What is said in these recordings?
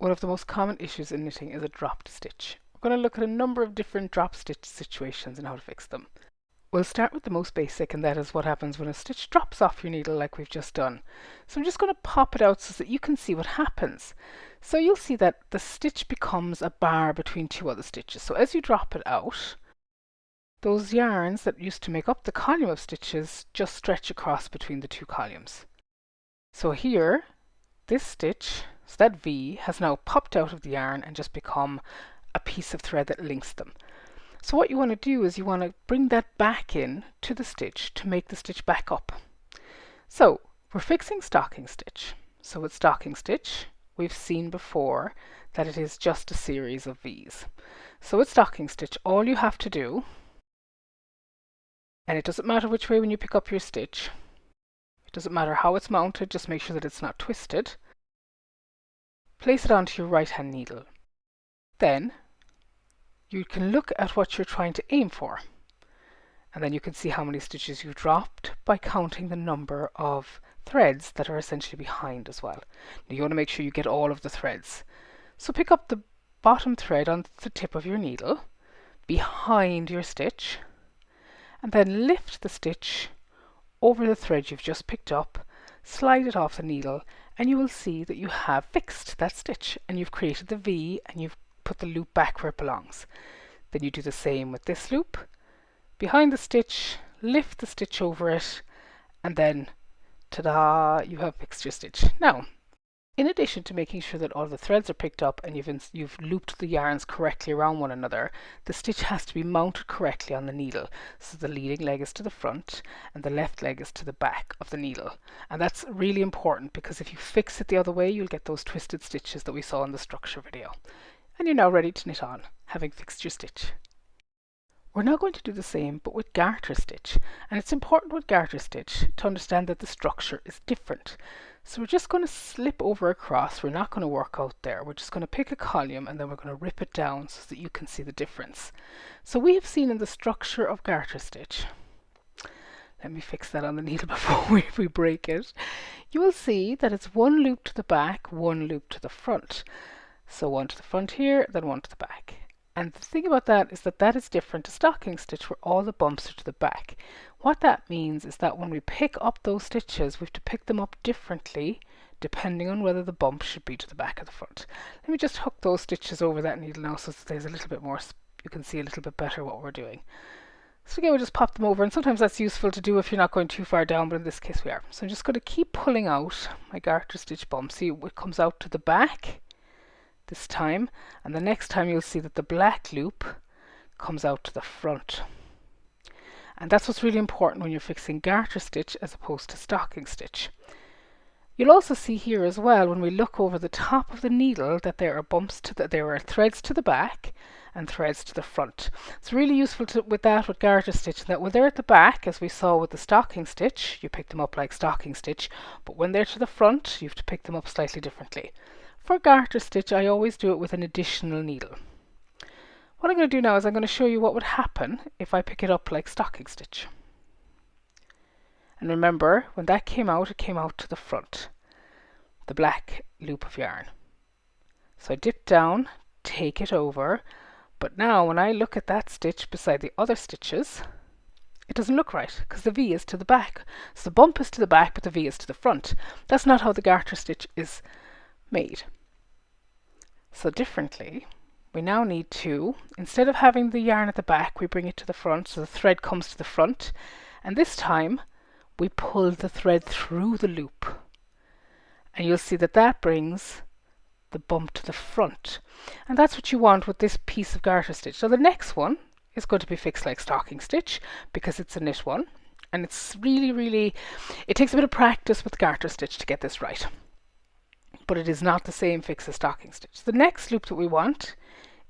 One of the most common issues in knitting is a dropped stitch. We're going to look at a number of different drop stitch situations and how to fix them. We'll start with the most basic, and that is what happens when a stitch drops off your needle like we've just done. So I'm just going to pop it out so that you can see what happens. So you'll see that the stitch becomes a bar between two other stitches. So as you drop it out, those yarns that used to make up the column of stitches just stretch across between the two columns. So here, this stitch, so that V, has now popped out of the yarn and just become a piece of thread that links them. So what you want to do is you want to bring that back in to the stitch to make the stitch back up. So we're fixing stocking stitch. So with stocking stitch, we've seen before that it is just a series of V's. So with stocking stitch, all you have to do, and it doesn't matter which way when you pick up your stitch, it doesn't matter how it's mounted, just make sure that it's not twisted. Place it onto your right hand needle. Then you can look at what you're trying to aim for, and then you can see how many stitches you dropped by counting the number of threads that are essentially behind as well. Now you want to make sure you get all of the threads. So pick up the bottom thread on the tip of your needle behind your stitch, and then lift the stitch over the thread you've just picked up, slide it off the needle, and you will see that you have fixed that stitch and you've created the V and you've put the loop back where it belongs. Then you do the same with this loop. Behind the stitch, lift the stitch over it, and then ta-da, you have fixed your stitch. Now, in addition to making sure that all the threads are picked up and you've looped the yarns correctly around one another, the stitch has to be mounted correctly on the needle. So the leading leg is to the front and the left leg is to the back of the needle. And that's really important because if you fix it the other way, you'll get those twisted stitches that we saw in the structure video. And you're now ready to knit on, having fixed your stitch. We're now going to do the same but with garter stitch, and it's important with garter stitch to understand that the structure is different. So we're just going to slip over across, we're not going to work out there, we're just going to pick a column and then we're going to rip it down so that you can see the difference. So we have seen in the structure of garter stitch, let me fix that on the needle before we break it, you will see that it's one loop to the back, one loop to the front. So one to the front here, then one to the back. And the thing about that is that that is different to stocking stitch where all the bumps are to the back. What that means is that when we pick up those stitches, we have to pick them up differently depending on whether the bump should be to the back or the front. Let me just hook those stitches over that needle now so that there's a little bit more, you can see a little bit better what we're doing. So again, we'll just pop them over, and sometimes that's useful to do if you're not going too far down, but in this case we are. So I'm just going to keep pulling out my garter stitch bump. See, it comes out to the back this time, and the next time you'll see that the black loop comes out to the front. And that's what's really important when you're fixing garter stitch as opposed to stocking stitch. You'll also see here as well when we look over the top of the needle that there are threads to the back and threads to the front. It's really useful with garter stitch that when they're at the back, as we saw with the stocking stitch, you pick them up like stocking stitch, but when they're to the front you have to pick them up slightly differently. For garter stitch, I always do it with an additional needle. What I'm going to do now is I'm going to show you what would happen if I pick it up like stocking stitch. And remember, when that came out, it came out to the front, the black loop of yarn. So I dip down, take it over, but now when I look at that stitch beside the other stitches, it doesn't look right because the V is to the back. So the bump is to the back, but the V is to the front. That's not how the garter stitch is made. So differently, we now need to, instead of having the yarn at the back, we bring it to the front, so the thread comes to the front, and this time we pull the thread through the loop, and you'll see that that brings the bump to the front, and that's what you want with this piece of garter stitch. So the next one is going to be fixed like stocking stitch because it's a knit one, and it's really, it takes a bit of practice with garter stitch to get this right. But it is not the same fix as stocking stitch. The next loop that we want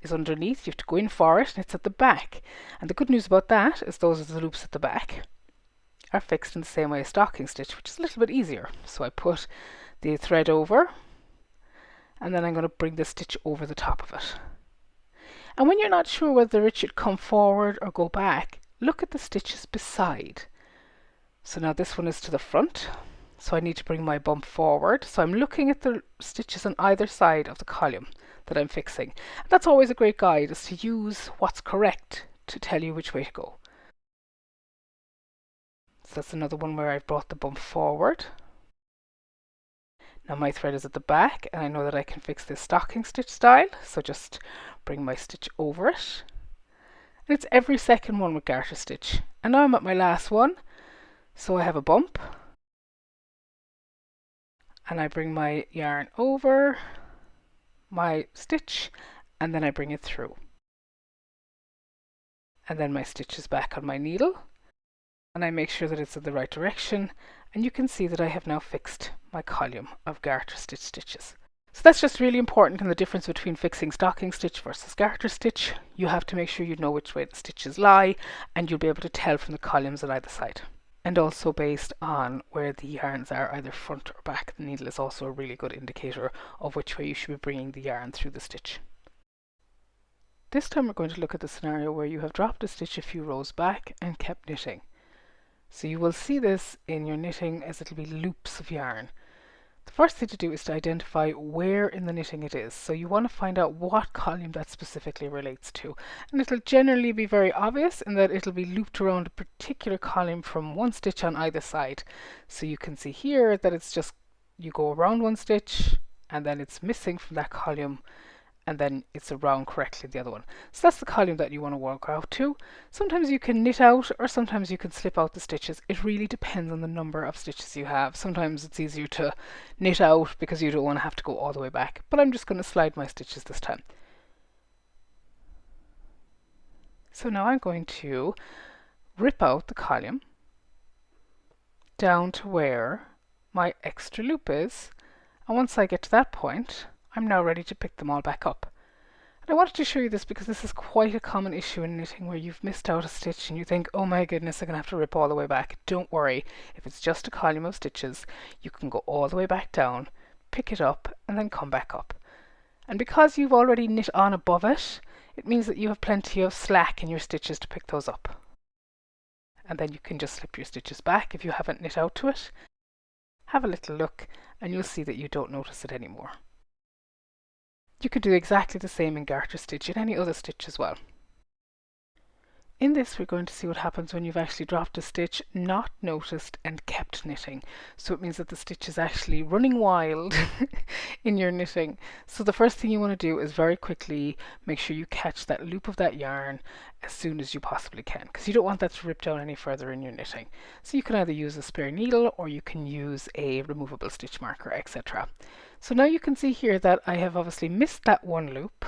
is underneath. You have to go in for it, and it's at the back. And the good news about that is those are the loops at the back are fixed in the same way as stocking stitch, which is a little bit easier. So I put the thread over, and then I'm going to bring the stitch over the top of it. And when you're not sure whether it should come forward or go back, look at the stitches beside. So now this one is to the front, So I need to bring my bump forward. So I'm looking at the stitches on either side of the column that I'm fixing. That's always a great guide, is to use what's correct to tell you which way to go. So that's another one where I've brought the bump forward. Now my thread is at the back, and I know that I can fix this stocking stitch style, so just bring my stitch over it. And it's every second one with garter stitch. And now I'm at my last one, so I have a bump. And I bring my yarn over my stitch, and then I bring it through. And then my stitch is back on my needle, and I make sure that it's in the right direction, and you can see that I have now fixed my column of garter stitch stitches. So that's just really important in the difference between fixing stocking stitch versus garter stitch. You have to make sure you know which way the stitches lie, and you'll be able to tell from the columns on either side. And also based on where the yarns are, either front or back, the needle is also a really good indicator of which way you should be bringing the yarn through the stitch. This time we're going to look at the scenario where you have dropped a stitch a few rows back and kept knitting. So you will see this in your knitting as it'll be loops of yarn. The first thing to do is to identify where in the knitting it is. So you want to find out what column that specifically relates to. And it'll generally be very obvious in that it'll be looped around a particular column from one stitch on either side. So you can see here that it's just, you go around one stitch and then it's missing from that column, and then it's around correctly the other one. So that's the column that you want to work out to. Sometimes you can knit out, or sometimes you can slip out the stitches. It really depends on the number of stitches you have. Sometimes it's easier to knit out because you don't want to have to go all the way back. But I'm just going to slide my stitches this time. So now I'm going to rip out the column down to where my extra loop is. And once I get to that point, I'm now ready to pick them all back up. And I wanted to show you this because this is quite a common issue in knitting, where you've missed out a stitch and you think, oh my goodness, I'm going to have to rip all the way back. Don't worry, if it's just a column of stitches, you can go all the way back down, pick it up, and then come back up. And because you've already knit on above it, it means that you have plenty of slack in your stitches to pick those up. And then you can just slip your stitches back if you haven't knit out to it. Have a little look, and you'll see that you don't notice it anymore. You could do exactly the same in garter stitch and any other stitch as well. In this, we're going to see what happens when you've actually dropped a stitch, not noticed, and kept knitting. So it means that the stitch is actually running wild in your knitting. So the first thing you want to do is very quickly make sure you catch that loop of that yarn as soon as you possibly can, because you don't want that to rip down any further in your knitting. So you can either use a spare needle or you can use a removable stitch marker, etc. So now you can see here that I have obviously missed that one loop,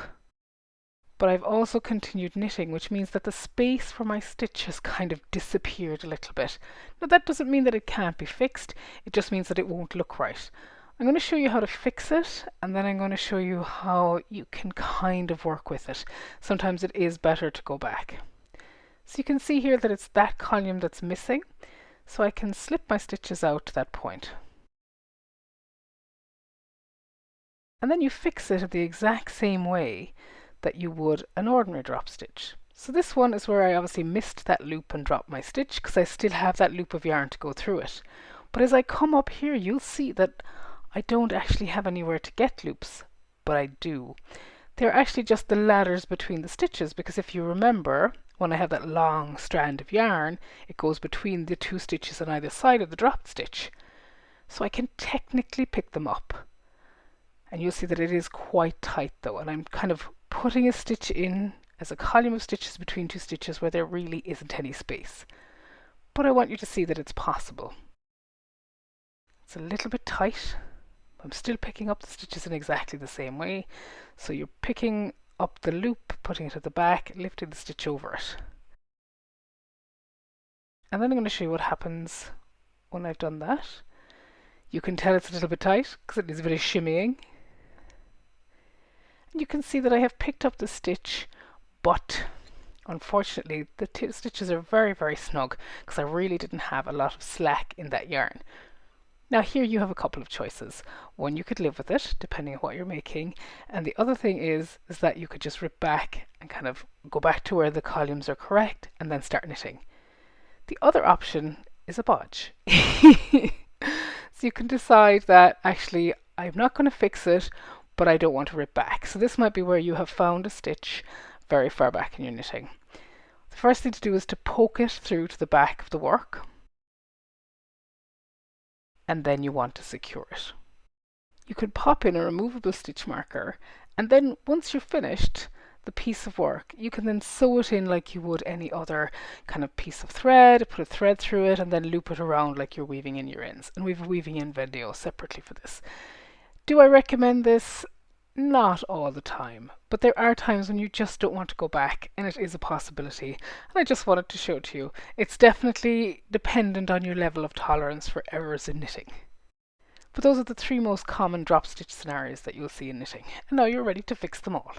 but I've also continued knitting, which means that the space for my stitch has kind of disappeared a little bit. Now that doesn't mean that it can't be fixed, it just means that it won't look right. I'm going to show you how to fix it, and then I'm going to show you how you can kind of work with it. Sometimes it is better to go back. So you can see here that it's that column that's missing, so I can slip my stitches out to that point. And then you fix it the exact same way that you would an ordinary drop stitch. So this one is where I obviously missed that loop and dropped my stitch because I still have that loop of yarn to go through it. But as I come up here, you'll see that I don't actually have anywhere to get loops, but I do. They're actually just the ladders between the stitches, because if you remember, when I have that long strand of yarn, it goes between the two stitches on either side of the dropped stitch. So I can technically pick them up. And you'll see that it is quite tight though, and I'm kind of putting a stitch in as a column of stitches between two stitches where there really isn't any space. But I want you to see that it's possible. It's a little bit tight. I'm still picking up the stitches in exactly the same way. So you're picking up the loop, putting it at the back, lifting the stitch over it. And then I'm going to show you what happens when I've done that. You can tell it's a little bit tight because it needs a bit of shimmying. You can see that I have picked up the stitch, but unfortunately the stitches are very, very snug because I really didn't have a lot of slack in that yarn. Now here you have a couple of choices. One, you could live with it depending on what you're making, and the other thing is that you could just rip back and kind of go back to where the columns are correct and then start knitting. The other option is a bodge. So you can decide that actually I'm not going to fix it, but I don't want to rip back. So this might be where you have found a stitch very far back in your knitting. The first thing to do is to poke it through to the back of the work, and then you want to secure it. You could pop in a removable stitch marker, and then once you're finished the piece of work, you can then sew it in like you would any other kind of piece of thread, put a thread through it, and then loop it around like you're weaving in your ends. And we have a weaving in video separately for this. Do I recommend this? Not all the time, but there are times when you just don't want to go back, and it is a possibility. And I just wanted to show it to you. It's definitely dependent on your level of tolerance for errors in knitting. But those are the 3 most common drop stitch scenarios that you'll see in knitting. And now you're ready to fix them all.